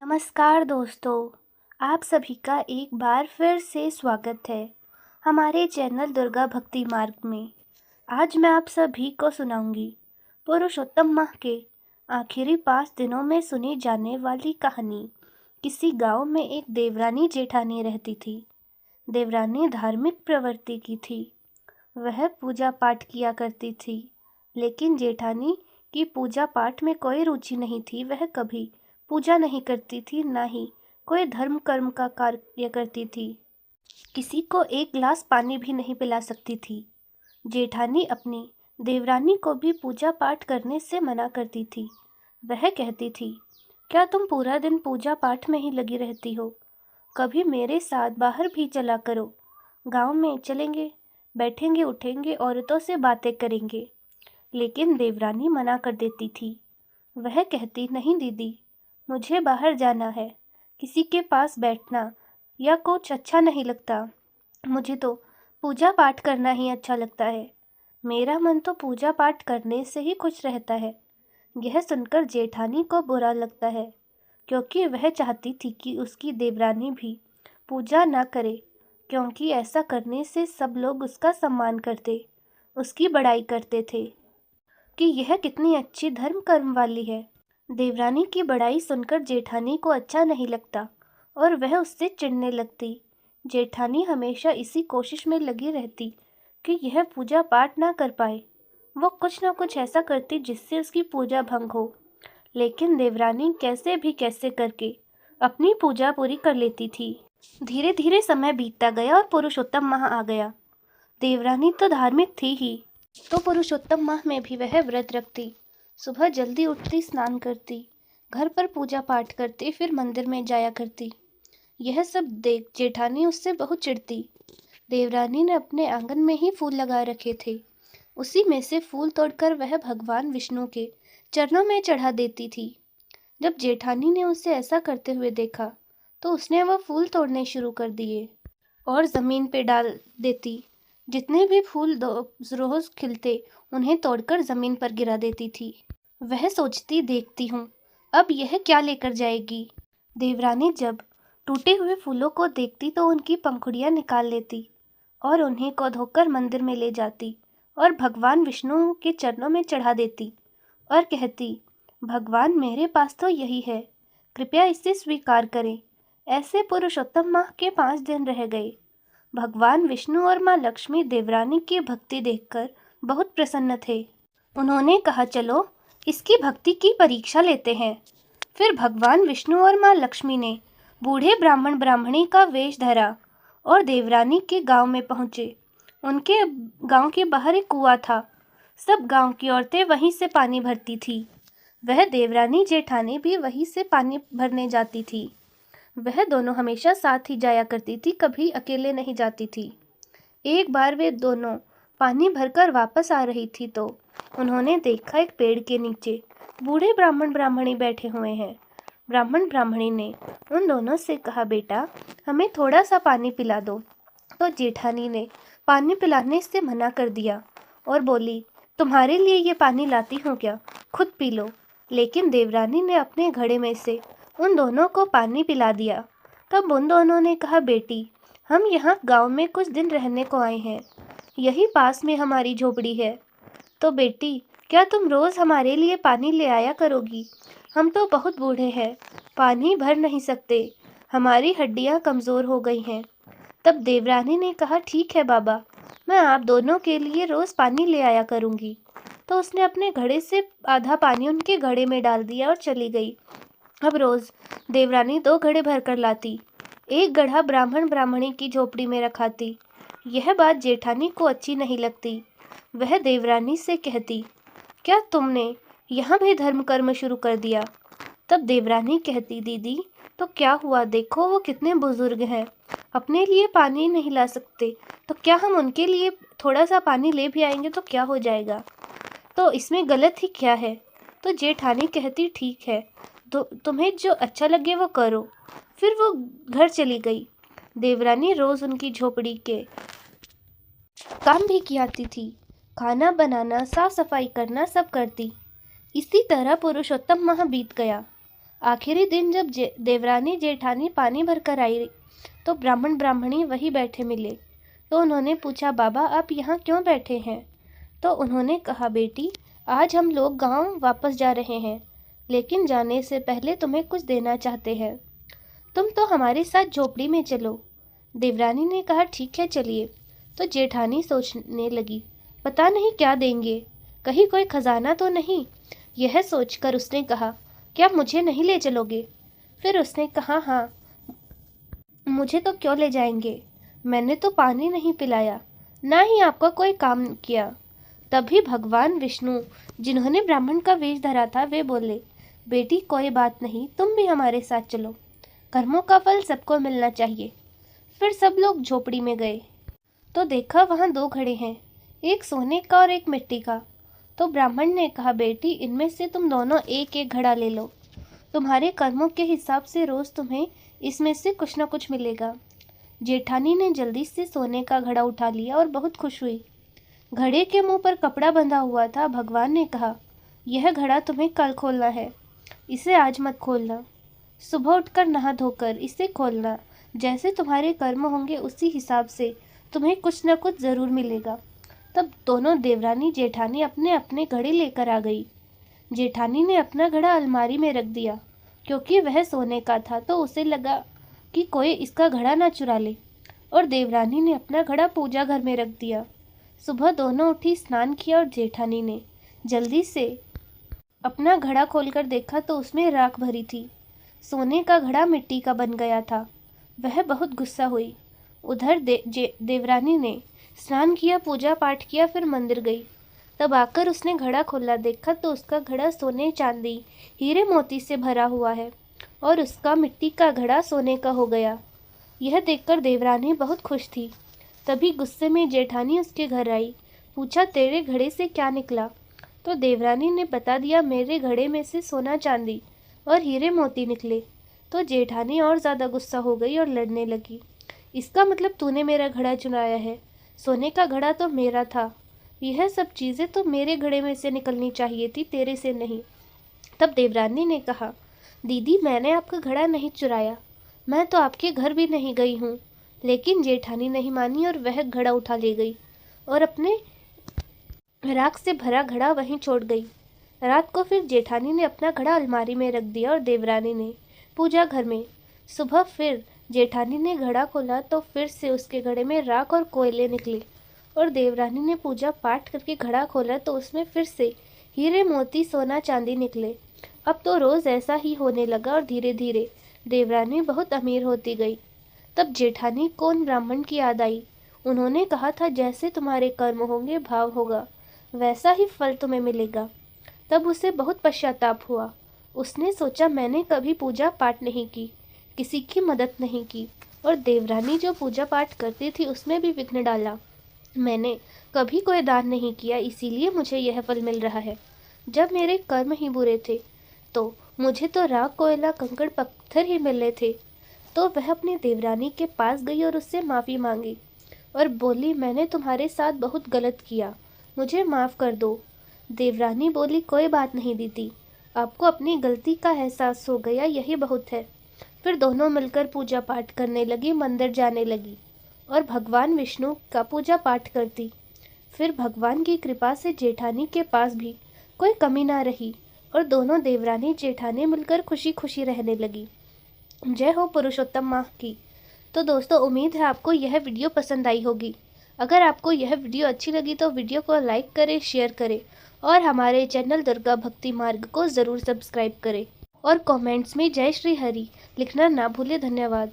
नमस्कार दोस्तों, आप सभी का एक बार फिर से स्वागत है हमारे चैनल दुर्गा भक्ति मार्ग में। आज मैं आप सभी को सुनाऊंगी पुरुषोत्तम माह के आखिरी 5 दिनों में सुनी जाने वाली कहानी। किसी गांव में एक देवरानी जेठानी रहती थी। देवरानी धार्मिक प्रवृत्ति की थी। वह पूजा पाठ किया करती थी, लेकिन जेठानी की पूजा पाठ में कोई रुचि नहीं थी। वह कभी पूजा नहीं करती थी, ना ही कोई धर्म कर्म का कार्य करती थी। किसी को एक गिलास पानी भी नहीं पिला सकती थी। जेठानी अपनी देवरानी को भी पूजा पाठ करने से मना करती थी। वह कहती थी, क्या तुम पूरा दिन पूजा पाठ में ही लगी रहती हो? कभी मेरे साथ बाहर भी चला करो। गांव में चलेंगे, बैठेंगे, उठेंगे, औरतों से बातें करेंगे। लेकिन देवरानी मना कर देती थी। वह कहती, नहीं दीदी, मुझे बाहर जाना है। किसी के पास बैठना या कुछ अच्छा नहीं लगता। मुझे तो पूजा पाठ करना ही अच्छा लगता है। मेरा मन तो पूजा पाठ करने से ही खुश रहता है। यह सुनकर जेठानी को बुरा लगता है, क्योंकि वह चाहती थी कि उसकी देवरानी भी पूजा ना करे, क्योंकि ऐसा करने से सब लोग उसका सम्मान करते, उसकी बड़ाई करते थे कि यह कितनी अच्छी धर्म कर्म वाली है। देवरानी की बड़ाई सुनकर जेठानी को अच्छा नहीं लगता और वह उससे चिढ़ने लगती। जेठानी हमेशा इसी कोशिश में लगी रहती कि यह पूजा पाठ ना कर पाए। वो कुछ ना कुछ ऐसा करती जिससे उसकी पूजा भंग हो, लेकिन देवरानी कैसे भी कैसे करके अपनी पूजा पूरी कर लेती थी। धीरे धीरे समय बीतता गया और पुरुषोत्तम माह आ गया। देवरानी तो धार्मिक थी ही, तो पुरुषोत्तम माह में भी वह व्रत रखती। सुबह जल्दी उठती, स्नान करती, घर पर पूजा पाठ करती, फिर मंदिर में जाया करती। यह सब देख जेठानी उससे बहुत चिढ़ती। देवरानी ने अपने आंगन में ही फूल लगा रखे थे। उसी में से फूल तोड़कर वह भगवान विष्णु के चरणों में चढ़ा देती थी। जब जेठानी ने उसे ऐसा करते हुए देखा, तो उसने वह फूल तोड़ने शुरू कर दिए और ज़मीन पे डाल देती। जितने भी फूल रोज खिलते, उन्हें तोड़कर ज़मीन पर गिरा देती थी। वह सोचती, देखती हूँ अब यह क्या लेकर जाएगी। देवरानी जब टूटे हुए फूलों को देखती तो उनकी पंखुड़ियाँ निकाल लेती और उन्हें को धोकर मंदिर में ले जाती और भगवान विष्णु के चरणों में चढ़ा देती और कहती, भगवान मेरे पास तो यही है, कृपया इसे स्वीकार करें। ऐसे पुरुषोत्तम माह के 5 दिन रह गए। भगवान विष्णु और माँ लक्ष्मी देवरानी की भक्ति देखकर बहुत प्रसन्न थे। उन्होंने कहा, चलो इसकी भक्ति की परीक्षा लेते हैं। फिर भगवान विष्णु और माँ लक्ष्मी ने बूढ़े ब्राह्मण ब्राह्मणी का वेश धरा और देवरानी के गांव में पहुँचे। उनके गांव के बाहर एक कुआं था। सब गांव की औरतें वहीं से पानी भरती थी। वह देवरानी जेठानी भी वहीं से पानी भरने जाती थी। वह दोनों हमेशा साथ ही जाया करती थी, कभी अकेले नहीं जाती थी। एक बार वे दोनों पानी भरकर वापस आ रही थी तो उन्होंने देखा, एक पेड़ के नीचे बूढ़े ब्राह्मण ब्राह्मणी बैठे हुए हैं। ब्राह्मण ब्राह्मणी ने उन दोनों से कहा, बेटा हमें थोड़ा सा पानी पिला दो। तो जेठानी ने पानी पिलाने से मना कर दिया और बोली, तुम्हारे लिए ये पानी लाती हूँ क्या, खुद पी लो। लेकिन देवरानी ने अपने घड़े में से उन दोनों को पानी पिला दिया। तब उन दोनों ने कहा, बेटी हम यहाँ गांव में कुछ दिन रहने को आए हैं, यही पास में हमारी झोपड़ी है, तो बेटी क्या तुम रोज़ हमारे लिए पानी ले आया करोगी? हम तो बहुत बूढ़े हैं, पानी भर नहीं सकते, हमारी हड्डियाँ कमज़ोर हो गई हैं। तब देवरानी ने कहा, ठीक है बाबा, मैं आप दोनों के लिए रोज़ पानी ले आया करूँगी। तो उसने अपने घड़े से आधा पानी उनके घड़े में डाल दिया और चली गई। अब रोज़ देवरानी 2 घड़े भर कर लाती, एक गड्ढा ब्राह्मण ब्राह्मणी की झोपड़ी में रखाती। यह बात जेठानी को अच्छी नहीं लगती। वह देवरानी से कहती, क्या तुमने यहाँ भी धर्म कर्म शुरू कर दिया? तब देवरानी कहती, दीदी तो क्या हुआ, देखो वो कितने बुजुर्ग हैं, अपने लिए पानी नहीं ला सकते, तो क्या हम उनके लिए थोड़ा सा पानी ले भी आएंगे तो क्या हो जाएगा, तो इसमें गलत ही क्या है? तो जेठानी कहती, ठीक है, तो तुम्हें जो अच्छा लगे वो करो। फिर वो घर चली गई। देवरानी रोज़ उनकी झोपड़ी के काम भी कियाती थी, खाना बनाना, साफ सफाई करना सब करती। इसी तरह पुरुषोत्तम माह बीत गया। आखिरी दिन जब देवरानी जेठानी पानी भरकर आई तो ब्राह्मण ब्राह्मणी वहीं बैठे मिले। तो उन्होंने पूछा, बाबा आप यहाँ क्यों बैठे हैं? तो उन्होंने कहा, बेटी आज हम लोग गांव वापस जा रहे हैं, लेकिन जाने से पहले तुम्हें कुछ देना चाहते हैं। तुम तो हमारे साथ झोपड़ी में चलो। देवरानी ने कहा, ठीक है चलिए। तो जेठानी सोचने लगी, पता नहीं क्या देंगे, कहीं कोई खजाना तो नहीं। यह सोचकर उसने कहा, क्या मुझे नहीं ले चलोगे? फिर उसने कहा, हाँ मुझे तो क्यों ले जाएंगे, मैंने तो पानी नहीं पिलाया, ना ही आपका कोई काम किया। तभी भगवान विष्णु, जिन्होंने ब्राह्मण का वेश धरा था, वे बोले, बेटी कोई बात नहीं, तुम भी हमारे साथ चलो, कर्मों का फल सबको मिलना चाहिए। फिर सब लोग झोपड़ी में गए तो देखा वहाँ 2 घड़े हैं, एक सोने का और एक मिट्टी का। तो ब्राह्मण ने कहा, बेटी इनमें से तुम दोनों एक एक घड़ा ले लो, तुम्हारे कर्मों के हिसाब से रोज तुम्हें इसमें से कुछ न कुछ मिलेगा। जेठानी ने जल्दी से सोने का घड़ा उठा लिया और बहुत खुश हुई। घड़े के मुंह पर कपड़ा बंधा हुआ था। भगवान ने कहा, यह घड़ा तुम्हें कल खोलना है, इसे आज मत खोलना। सुबह उठकर नहा धोकर इसे खोलना, जैसे तुम्हारे कर्म होंगे उसी हिसाब से तुम्हें कुछ न कुछ जरूर मिलेगा। तब दोनों देवरानी जेठानी अपने अपने घड़े लेकर आ गई। जेठानी ने अपना घड़ा अलमारी में रख दिया, क्योंकि वह सोने का था, तो उसे लगा कि कोई इसका घड़ा ना चुरा ले। और देवरानी ने अपना घड़ा पूजा घर में रख दिया। सुबह दोनों उठी, स्नान किया और जेठानी ने जल्दी से अपना घड़ा खोलकर देखा तो उसमें राख भरी थी। सोने का घड़ा मिट्टी का बन गया था। वह बहुत गुस्सा हुई। उधर देवरानी ने स्नान किया, पूजा पाठ किया, फिर मंदिर गई। तब आकर उसने घड़ा खोला, देखा तो उसका घड़ा सोने चांदी हीरे मोती से भरा हुआ है और उसका मिट्टी का घड़ा सोने का हो गया। यह देखकर देवरानी बहुत खुश थी। तभी गुस्से में जेठानी उसके घर आई, पूछा, तेरे घड़े से क्या निकला? तो देवरानी ने बता दिया, मेरे घड़े में से सोना चांदी और हीरे मोती निकले। तो जेठानी और ज़्यादा गुस्सा हो गई और लड़ने लगी, इसका मतलब तूने मेरा घड़ा चुराया है, सोने का घड़ा तो मेरा था, यह सब चीज़ें तो मेरे घड़े में से निकलनी चाहिए थी, तेरे से नहीं। तब देवरानी ने कहा, दीदी मैंने आपका घड़ा नहीं चुराया, मैं तो आपके घर भी नहीं गई हूँ। लेकिन जेठानी नहीं मानी और वह घड़ा उठा ले गई और अपने राख से भरा घड़ा वहीं छोड़ गई। रात को फिर जेठानी ने अपना घड़ा अलमारी में रख दिया और देवरानी ने पूजा घर में। सुबह फिर जेठानी ने घड़ा खोला तो फिर से उसके घड़े में राख और कोयले निकले और देवरानी ने पूजा पाठ करके घड़ा खोला तो उसमें फिर से हीरे मोती सोना चांदी निकले। अब तो रोज़ ऐसा ही होने लगा और धीरे धीरे देवरानी बहुत अमीर होती गई। तब जेठानी को उन ब्राह्मण की याद आई। उन्होंने कहा था, जैसे तुम्हारे कर्म होंगे भाव होगा, वैसा ही फल तुम्हें मिलेगा। तब उसे बहुत पश्चाताप हुआ। उसने सोचा, मैंने कभी पूजा पाठ नहीं की, किसी की मदद नहीं की और देवरानी जो पूजा पाठ करती थी उसमें भी विघ्न डाला। मैंने कभी कोई दान नहीं किया, इसीलिए मुझे यह फल मिल रहा है। जब मेरे कर्म ही बुरे थे तो मुझे तो राख कोयला कंकड़ पत्थर ही मिले थे। तो वह अपनी देवरानी के पास गई और उससे माफ़ी मांगी और बोली, मैंने तुम्हारे साथ बहुत गलत किया, मुझे माफ़ कर दो। देवरानी बोली, कोई बात नहीं दीदी, आपको अपनी गलती का एहसास हो गया, यही बहुत है। फिर दोनों मिलकर पूजा पाठ करने लगी, मंदिर जाने लगी और भगवान विष्णु का पूजा पाठ करती। फिर भगवान की कृपा से जेठानी के पास भी कोई कमी ना रही और दोनों देवरानी जेठानी मिलकर खुशी खुशी रहने लगी। जय हो पुरुषोत्तम माह की। तो दोस्तों, उम्मीद है आपको यह वीडियो पसंद आई होगी। अगर आपको यह वीडियो अच्छी लगी तो वीडियो को लाइक करें, शेयर करें और हमारे चैनल दुर्गा भक्ति मार्ग को ज़रूर सब्सक्राइब करें और कमेंट्स में जय श्री हरि लिखना ना भूलें। धन्यवाद।